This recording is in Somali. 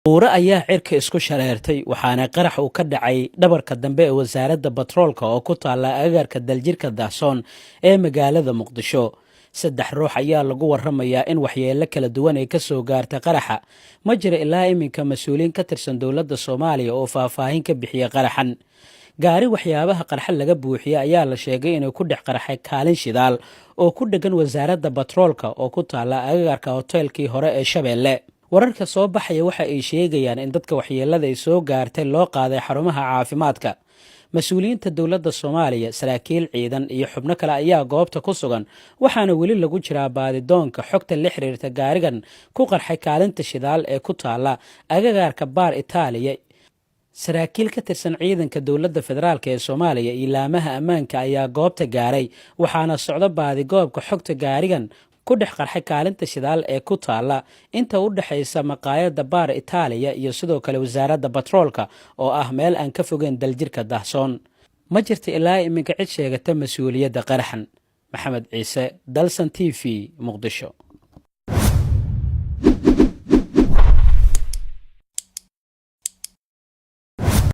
buuro ayaa cirka isku shareertay waxaana qarax uu ka dhacay dhabarka dambe ee wasaaradda batroolka oo ku taala agagaarka daljirka Dahsoon ee magaalada Muqdisho. 3 ruux ayaa lagu waramayaa in waxyeello kala duwan ay ka soo gaartay qaraxa. Ma jiro ilaa iminka mas'uuliin ka tirsan dowladda Soomaaliya oo faahfaahin ka bixiyay qaraxan. gaari waxyaabaha qarxa laga buuxiyay ayaa la sheegay inuu ku dhex qarxay kaalin shidaal oo ku dhagan wasaaradda batroolka oo ku taala agagaarka hoteelkii hore ee Shabeelle. wararka soo baxaya waxa ay sheegayaan in dadka waxyeelada ay soo gaartay loo qaaday xarumaha caafimaadka. mas-uuliyiinta dowladda Soomaaliya, saraakiil ciidan iyo xubno kale ayaa goobta ku sugan, waxaana weli lagu jiraa baadidoonka xogta la xiriirta gaarigan ku qarxay kaalinta shidaal ee ku taala agagaarka Baar Itaaliya. saraakiil ka tirsan ciidanka dowladda federaalka ee Soomaaliya iyo laamaha ammaanka ayaa goobta gaaray, waxaana socdo baadigoobka xogta gaarigan ku dhex qarxay kaalinta shidaal ee ku taala inta u dhaxaysa maqaayadda Baar Itaaliya iyo sidoo kale wasaaradda batroolka oo ah meel aan ka fogeyn daljirka Dahsoon. ma jirto ilaa iminka cid sheegata mas'uuliyadda qaraxan. Maxamed Ciise, Dalsan TV, Muqdisho.